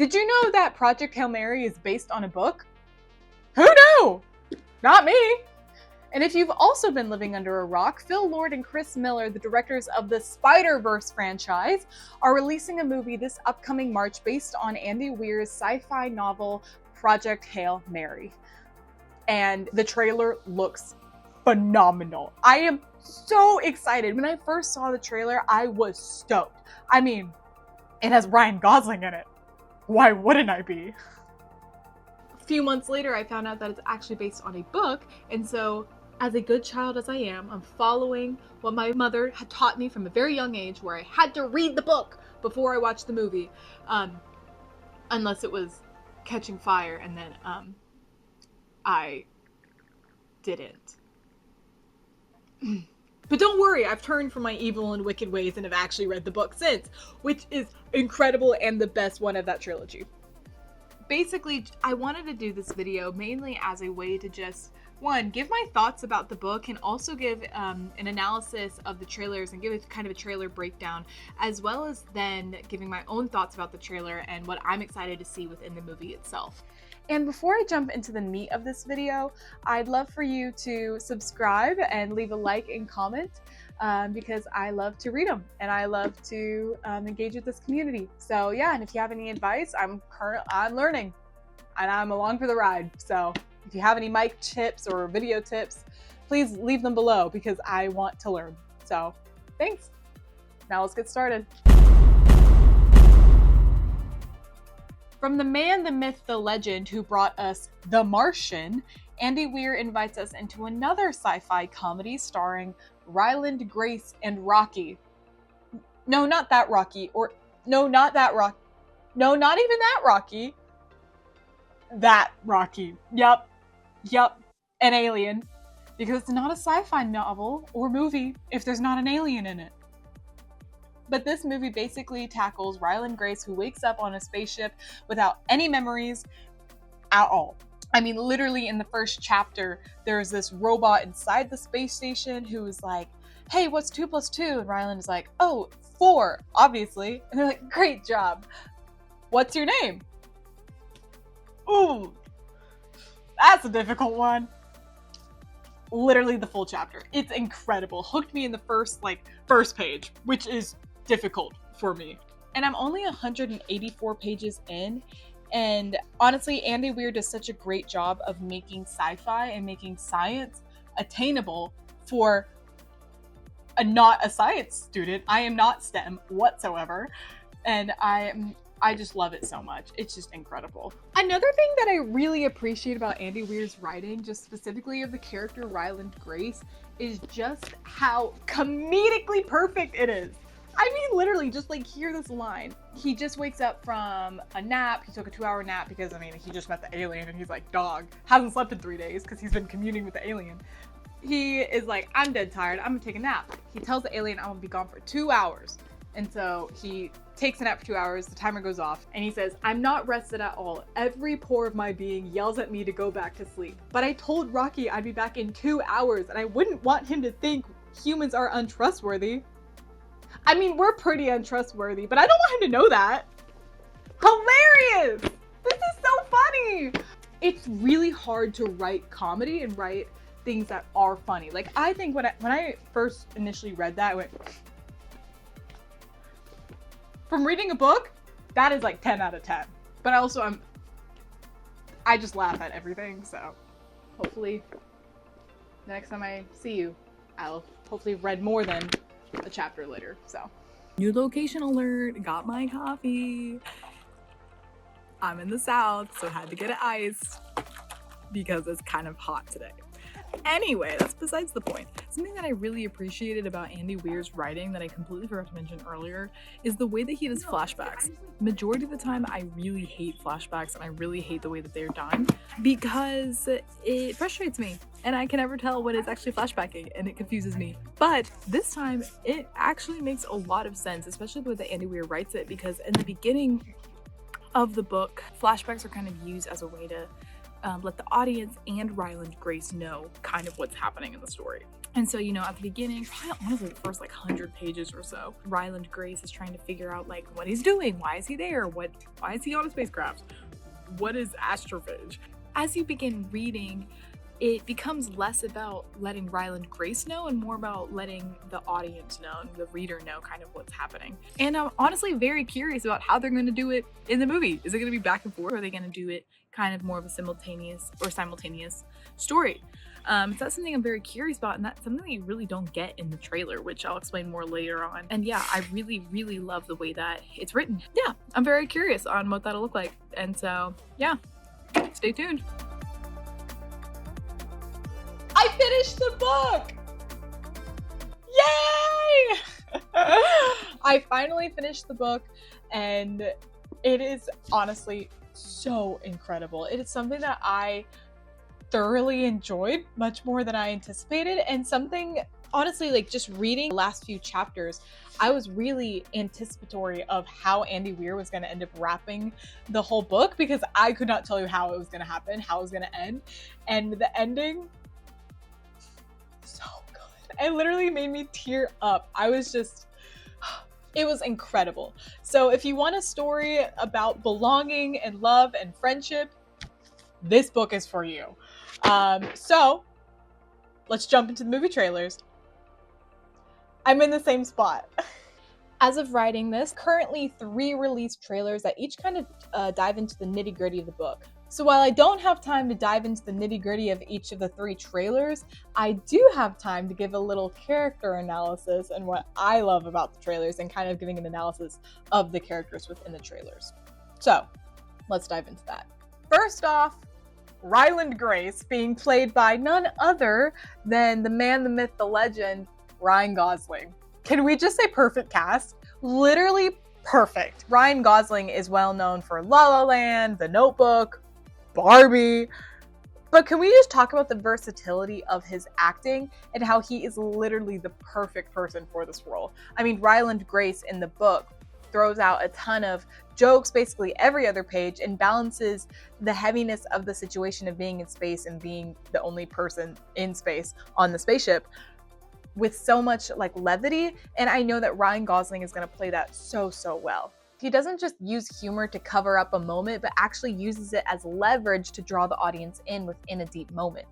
Did you know that Project Hail Mary is based on a book? Who knew? Not me. And if you've also been living under a rock, Phil Lord and Chris Miller, the directors of the Spider-Verse franchise, are releasing a movie this upcoming March based on Andy Weir's sci-fi novel Project Hail Mary. And the trailer looks phenomenal. I am so excited. When I first saw the trailer, I was stoked. I mean, it has Ryan Gosling in it. Why wouldn't I be? A few months later, I found out that it's actually based on a book, and so as a good child as I am, I'm following what my mother had taught me from a very young age, where I had to read the book before I watched the movie, unless it was Catching Fire, and then I didn't. But don't worry, I've turned from my evil and wicked ways and have actually read the book since, which is incredible and the best one of that trilogy. Basically, I wanted to do this video mainly as a way to just, one, give my thoughts about the book and also give an analysis of the trailers and give it kind of a trailer breakdown, as well as then giving my own thoughts about the trailer and what I'm excited to see within the movie itself. And before I jump into the meat of this video, I'd love for you to subscribe and leave a like and comment because I love to read them and I love to engage with this community. So yeah, and if you have any advice, I'm learning and I'm along for the ride. So if you have any mic tips or video tips, please leave them below because I want to learn. So thanks. Now let's get started. From the man, the myth, the legend who brought us The Martian, Andy Weir invites us into another sci-fi comedy starring Ryland Grace and Rocky. No, not that Rocky. Or, no, not that Rocky. No, not even that Rocky. That Rocky. Yup. An alien. Because it's not a sci-fi novel or movie if there's not an alien in it. But this movie basically tackles Ryland Grace, who wakes up on a spaceship without any memories at all. I mean, literally in the first chapter, there's this robot inside the space station who's like, hey, what's 2 + 2? And Ryland is like, oh, 4, obviously. And they're like, great job. What's your name? Ooh, that's a difficult one. Literally the full chapter. It's incredible. Hooked me in the first page, which is difficult for me. And I'm only 184 pages in, and honestly, Andy Weir does such a great job of making sci-fi and making science attainable for not a science student. I am not STEM whatsoever, and I just love it so much. It's just incredible. Another thing that I really appreciate about Andy Weir's writing, just specifically of the character Ryland Grace, is just how comedically perfect it is. I mean, literally, just hear this line. He just wakes up from a nap. He took a 2-hour nap because, I mean, he just met the alien and he's like, dog, hasn't slept in 3 days because he's been communing with the alien. He is like, I'm dead tired. I'm gonna take a nap. He tells the alien I'm gonna be gone for 2 hours. And so he takes a nap for 2 hours, the timer goes off, and he says, I'm not rested at all. Every pore of my being yells at me to go back to sleep. But I told Rocky I'd be back in 2 hours, and I wouldn't want him to think humans are untrustworthy. I mean, we're pretty untrustworthy, but I don't want him to know that. Hilarious! This is so funny! It's really hard to write comedy and write things that are funny. Like, I think when I first initially read that, I went, from reading a book, that is like 10 out of 10. But also I just laugh at everything, so hopefully the next time I see you, I'll hopefully have read more than a chapter later, so. New location alert, got my coffee. I'm in the South, so had to get it iced because it's kind of hot today. Anyway, that's besides the point. Something that I really appreciated about Andy Weir's writing that I completely forgot to mention earlier is the way that he does flashbacks. Majority of the time, I really hate flashbacks and I really hate the way that they're done because it frustrates me and I can never tell when it's actually flashbacking and it confuses me. But this time, it actually makes a lot of sense, especially the way that Andy Weir writes it, because in the beginning of the book, flashbacks are kind of used as a way to let the audience and Ryland Grace know kind of what's happening in the story. And so, you know, at the beginning, probably honestly the first like 100 pages or so, Ryland Grace is trying to figure out like what he's doing, why is he there, why is he on a spacecraft, what is astrophage. As you begin reading, it becomes less about letting Ryland Grace know and more about letting the audience know and the reader know kind of what's happening. And I'm honestly very curious about how they're going to do it in the movie. Is it going to be back and forth, or are they going to do it kind of more of a simultaneous story? So that's something I'm very curious about, and that's something that you really don't get in the trailer, which I'll explain more later on. And yeah, I really, really love the way that it's written. Yeah, I'm very curious on what that'll look like. And so, yeah, stay tuned. I finished the book! Yay! I finally finished the book, and it is honestly so incredible. It is something that I thoroughly enjoyed, much more than I anticipated, and something, honestly, like just reading the last few chapters, I was really anticipatory of how Andy Weir was going to end up wrapping the whole book, because I could not tell you how it was going to happen, how it was going to end, and the ending, so good. It literally made me tear up. I was just, it was incredible. So if you want a story about belonging and love and friendship, this book is for you. So let's jump into the movie trailers. I'm in the same spot. As of writing this, currently 3 released trailers that each kind of dive into the nitty-gritty of the book. So while I don't have time to dive into the nitty-gritty of each of the 3 trailers, I do have time to give a little character analysis and what I love about the trailers, and kind of giving an analysis of the characters within the trailers. So let's dive into that. First off, Ryland Grace being played by none other than the man, the myth, the legend, Ryan Gosling. Can we just say perfect cast? Literally perfect. Ryan Gosling is well known for La La Land, The Notebook, Barbie. But can we just talk about the versatility of his acting and how he is literally the perfect person for this role? I mean, Ryland Grace in the book throws out a ton of jokes basically every other page and balances the heaviness of the situation of being in space and being the only person in space on the spaceship with so much like levity. And I know that Ryan Gosling is going to play that so well. He doesn't just use humor to cover up a moment, but actually uses it as leverage to draw the audience in within a deep moment.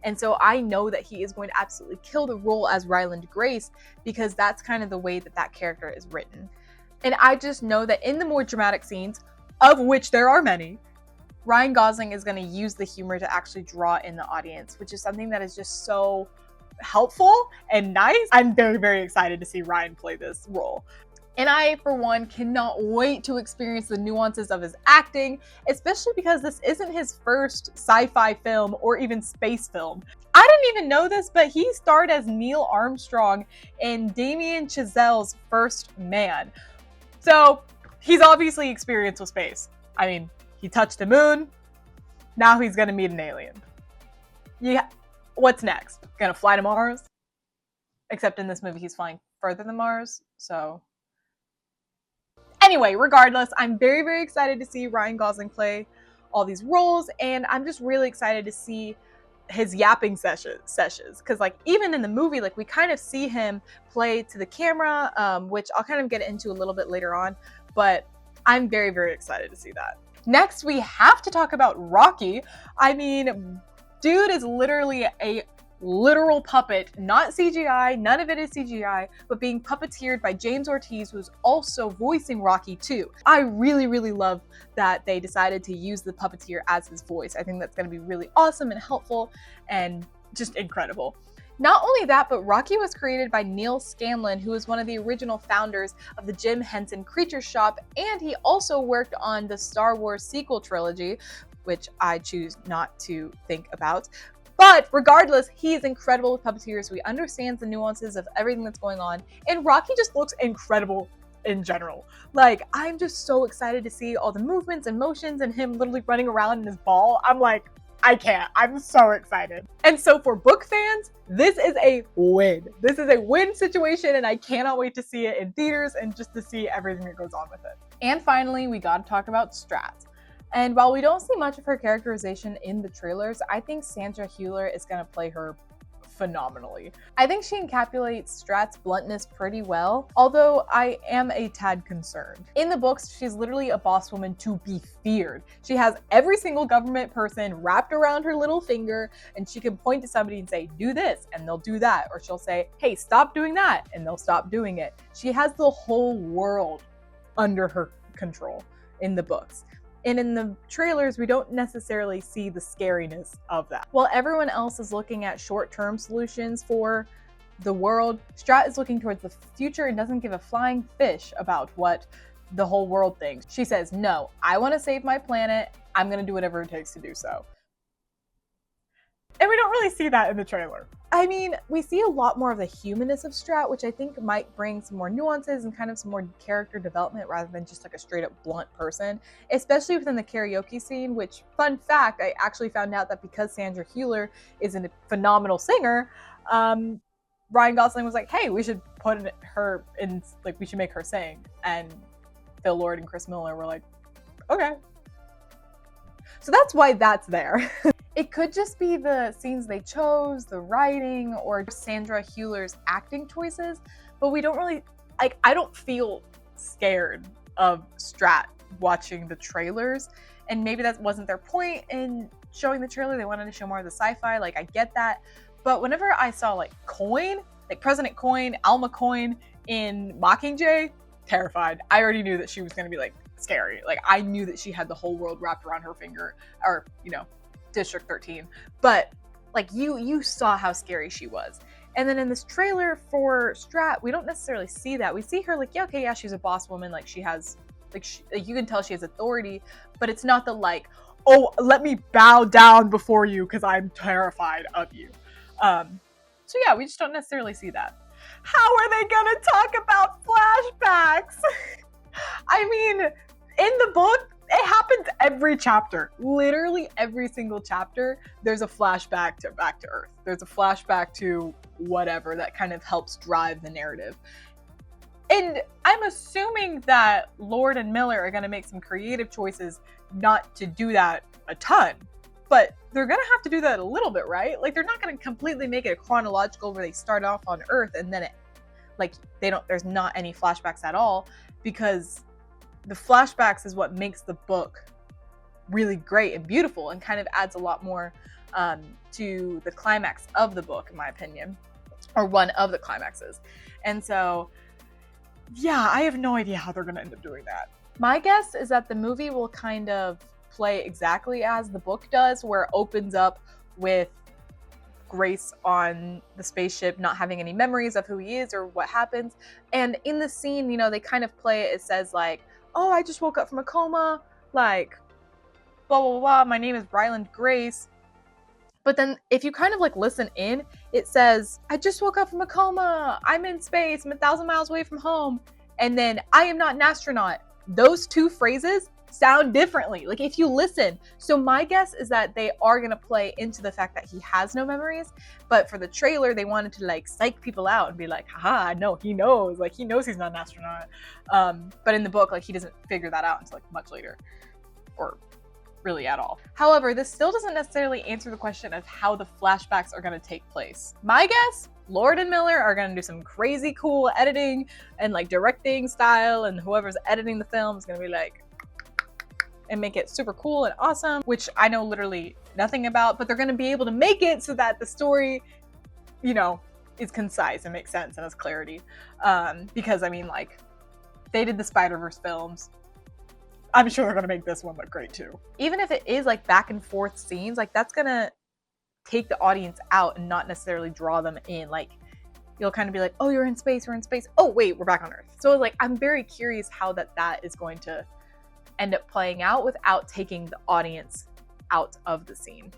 And so I know that he is going to absolutely kill the role as Ryland Grace, because that's kind of the way that that character is written. And I just know that in the more dramatic scenes, of which there are many, Ryan Gosling is going to use the humor to actually draw in the audience, which is something that is just so helpful and nice. I'm very excited to see Ryan play this role. And I, for one, cannot wait to experience the nuances of his acting, especially because this isn't his first sci-fi film or even space film. I didn't even know this, but he starred as Neil Armstrong in Damien Chazelle's First Man. So he's obviously experienced with space. I mean, he touched the moon. Now he's gonna meet an alien. Yeah, what's next? Gonna fly to Mars? Except in this movie, he's flying further than Mars, so. Anyway, regardless, I'm very excited to see Ryan Gosling play all these roles, and I'm just really excited to see his yapping sessions, because like even in the movie, like we kind of see him play to the camera, which I'll kind of get into a little bit later on, but I'm very excited to see that. Next, we have to talk about Rocky. I mean, dude is literally a literal puppet, not CGI, none of it is CGI, but being puppeteered by James Ortiz, who's also voicing Rocky too. I really love that they decided to use the puppeteer as his voice. I think that's going to be really awesome and helpful and just incredible. Not only that, but Rocky was created by Neil Scanlon, who is one of the original founders of the Jim Henson Creature Shop, and he also worked on the Star Wars sequel trilogy, which I choose not to think about. But regardless, he is incredible with puppeteers. We understand the nuances of everything that's going on. And Rocky just looks incredible in general. Like, I'm just so excited to see all the movements and motions and him literally running around in his ball. I'm like, I can't. I'm so excited. And so for book fans, this is a win. This is a win situation, and I cannot wait to see it in theaters and just to see everything that goes on with it. And finally, we got to talk about Strat. And while we don't see much of her characterization in the trailers, I think Sandra Hüller is going to play her phenomenally. I think she encapsulates Strat's bluntness pretty well, although I am a tad concerned. In the books, she's literally a boss woman to be feared. She has every single government person wrapped around her little finger, and she can point to somebody and say, do this, and they'll do that. Or she'll say, hey, stop doing that, and they'll stop doing it. She has the whole world under her control in the books. And in the trailers, we don't necessarily see the scariness of that. While everyone else is looking at short-term solutions for the world, Strat is looking towards the future and doesn't give a flying fish about what the whole world thinks. She says, no, I want to save my planet. I'm going to do whatever it takes to do so. And we don't really see that in the trailer. I mean, we see a lot more of the humanness of Strat, which I think might bring some more nuances and kind of some more character development rather than just like a straight up blunt person, especially within the karaoke scene, which, fun fact, I actually found out that because Sandra Hüller is a phenomenal singer, Ryan Gosling was like, hey, we should put her in, like, we should make her sing. And Phil Lord and Chris Miller were like, okay. So that's why that's there. It could just be the scenes they chose, the writing, or Sandra Hüller's acting choices, but we don't really, like, I don't feel scared of Strat watching the trailers, and maybe that wasn't their point in showing the trailer. They wanted to show more of the sci-fi, like, I get that, but whenever I saw, like, Coin, like President Coin, Alma Coin in Mockingjay, terrified. I already knew that she was going to be, like, scary. Like, I knew that she had the whole world wrapped around her finger, or, you know, District 13, but like you saw how scary she was. And then in this trailer for Strat, we don't necessarily see that. We see her like, yeah, okay, yeah, she's a boss woman, like she has, like you can tell she has authority, but it's not the like, oh, let me bow down before you because I'm terrified of you. So yeah, we just don't necessarily see that. How are they gonna talk about flashbacks? I mean, in the book, it happens every chapter. Literally every single chapter, there's a flashback to back to Earth. There's a flashback to whatever that kind of helps drive the narrative. And I'm assuming that Lord and Miller are going to make some creative choices not to do that a ton. But they're going to have to do that a little bit, right? Like, they're not going to completely make it chronological where they start off on Earth and then it, like, there's not any flashbacks at all, because the flashbacks is what makes the book really great and beautiful and kind of adds a lot more to the climax of the book, in my opinion, or one of the climaxes. And so, yeah, I have no idea how they're going to end up doing that. My guess is that the movie will kind of play exactly as the book does, where it opens up with Grace on the spaceship not having any memories of who he is or what happens. And in the scene, you know, they kind of play it says like, oh, I just woke up from a coma, like, blah, blah, blah, my name is Ryland Grace. But then if you kind of like listen in, it says, I just woke up from a coma, I'm in space, I'm 1,000 miles away from home, and then I am not an astronaut. Those two phrases sound differently, like if you listen. So my guess is that they are going to play into the fact that he has no memories, but for the trailer they wanted to like psych people out and be like, haha, no, he knows, like he knows he's not an astronaut. But in the book, like he doesn't figure that out until like much later, or really at all. However, this still doesn't necessarily answer the question of how the flashbacks are going to take place. My guess, Lord and Miller are going to do some crazy cool editing and like directing style, and whoever's editing the film is going to be like, and make it super cool and awesome, which I know literally nothing about, but they're going to be able to make it so that the story, you know, is concise and makes sense and has clarity. Because I mean, like, they did the Spider-Verse films. I'm sure they're going to make this one look great too. Even if it is like back and forth scenes, like that's going to take the audience out and not necessarily draw them in. Like, you'll kind of be like, oh, you're in space, we're in space. Oh, wait, we're back on Earth. So like, I'm very curious how that is going to end up playing out without taking the audience out of the scene.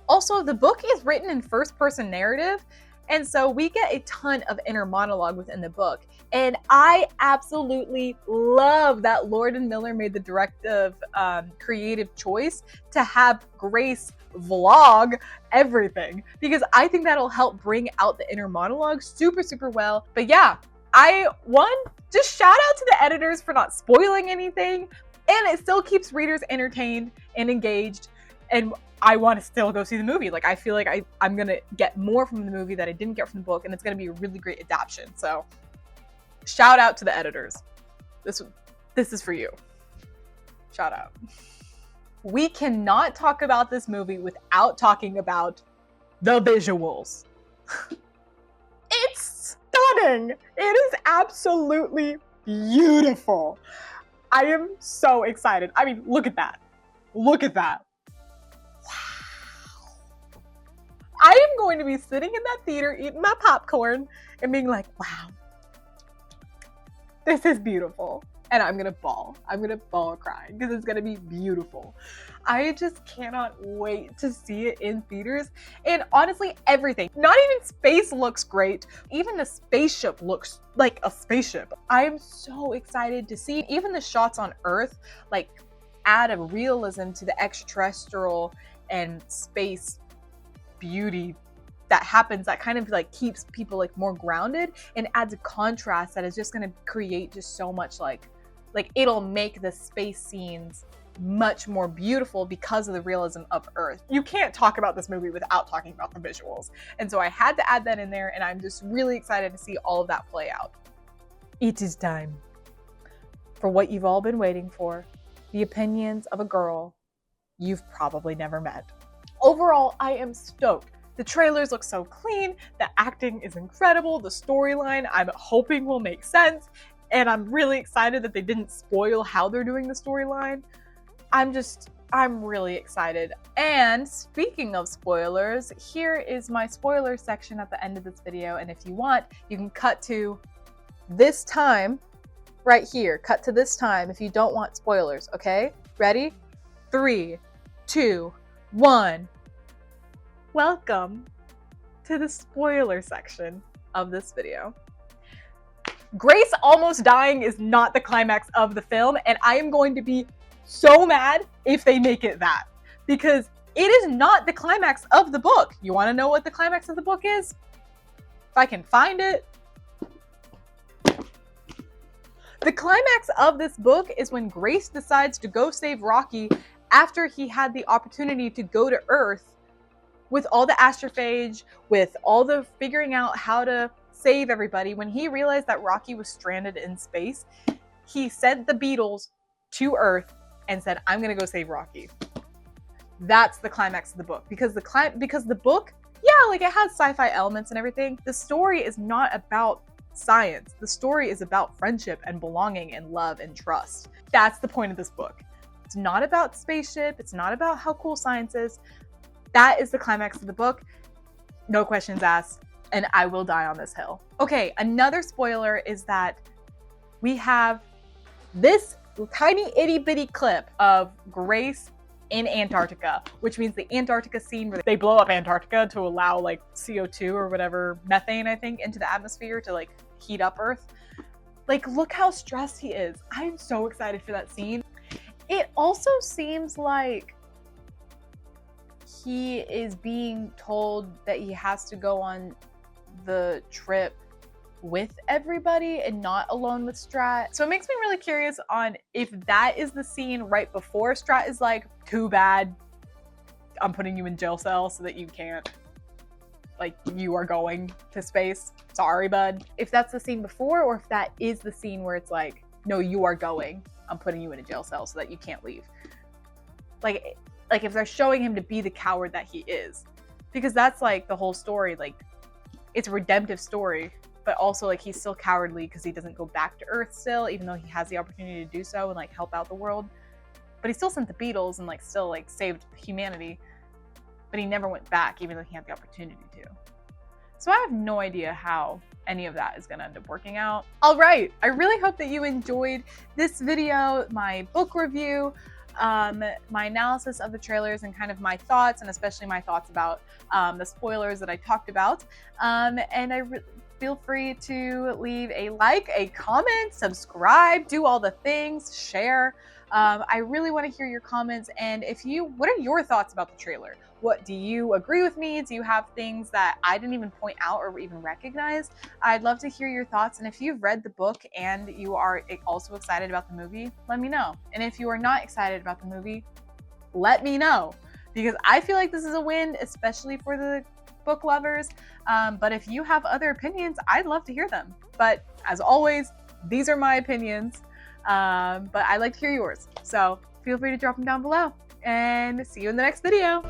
Also, the book is written in first-person narrative, and so we get a ton of inner monologue within the book. And I absolutely love that Lord and Miller made the directive, creative choice to have Grace vlog everything, because I think that'll help bring out the inner monologue super, super well. But yeah, just shout out to the editors for not spoiling anything, and it still keeps readers entertained and engaged. And I want to still go see the movie. Like, I feel like I'm gonna get more from the movie that I didn't get from the book, and it's gonna be a really great adaptation. So shout out to the editors. This is for you. Shout out. We cannot talk about this movie without talking about the visuals. It's stunning. It is absolutely beautiful. I am so excited. I mean, look at that. Look at that. Wow. I am going to be sitting in that theater eating my popcorn and being like, wow, this is beautiful. And I'm gonna bawl. I'm gonna bawl crying because it's gonna be beautiful. I just cannot wait to see it in theaters. And honestly, everything. Not even space looks great. Even the spaceship looks like a spaceship. I am so excited to see even the shots on Earth, like, add a realism to the extraterrestrial and space beauty that happens, that kind of like keeps people like more grounded and adds a contrast that is just going to create just so much like it'll make the space scenes much more beautiful because of the realism of Earth. You can't talk about this movie without talking about the visuals. And so I had to add that in there, and I'm just really excited to see all of that play out. It is time for what you've all been waiting for, the opinions of a girl you've probably never met. Overall, I am stoked. The trailers look so clean, the acting is incredible, the storyline I'm hoping will make sense, and I'm really excited that they didn't spoil how they're doing the storyline. I'm really excited. And speaking of spoilers, here is my spoiler section at the end of this video, and if you want, you can cut to this time right here. Cut to this time if you don't want spoilers, okay? Ready? 3, 2, 1. Welcome to the spoiler section of this video. Grace almost dying is not the climax of the film, and I am going to be so mad if they make it that, because it is not the climax of the book. You want to know what the climax of the book is? If I can find it. The climax of this book is when Grace decides to go save Rocky after he had the opportunity to go to Earth with all the astrophage, with all the figuring out how to save everybody. When he realized that Rocky was stranded in space, he sent the Beatles to Earth and said, I'm gonna go save Rocky. That's the climax of the book. Because the book, yeah, like, it has sci-fi elements and everything. The story is not about science. The story is about friendship and belonging and love and trust. That's the point of this book. It's not about spaceship. It's not about how cool science is. That is the climax of the book. No questions asked. And I will die on this hill. Okay, another spoiler is that we have this tiny itty bitty clip of Grace in Antarctica, which means the Antarctica scene where they blow up Antarctica to allow like CO2 or whatever, methane, I think, into the atmosphere to like heat up Earth. Like, look how stressed he is. I'm so excited for that scene. It also seems like he is being told that he has to go on the trip with everybody and not alone with Strat. So it makes me really curious on if that is the scene right before Strat is like, too bad, I'm putting you in jail cell so that you can't, like, you are going to space. Sorry, bud. If that's the scene before, or if that is the scene where it's like, no, you are going. I'm putting you in a jail cell so that you can't leave. Like if they're showing him to be the coward that he is. Because that's like the whole story. Like, it's a redemptive story, but also like he's still cowardly because he doesn't go back to Earth still, even though he has the opportunity to do so and like help out the world. But he still sent the Beatles and like still like saved humanity. But he never went back, even though he had the opportunity to. So I have no idea how any of that is going to end up working out. All right, I really hope that you enjoyed this video, my book review, my analysis of the trailers, and kind of my thoughts, and especially my thoughts about the spoilers that I talked about. And feel free to leave a like, a comment, subscribe, do all the things, share. I really want to hear your comments, and what are your thoughts about the trailer? What do you agree with me? Do you have things that I didn't even point out or even recognize? I'd love to hear your thoughts, and if you've read the book and you are also excited about the movie, let me know. And if you are not excited about the movie, let me know, because I feel like this is a win, especially for the book lovers. But if you have other opinions, I'd love to hear them. But as always, these are my opinions, but I'd like to hear yours. So feel free to drop them down below, and see you in the next video.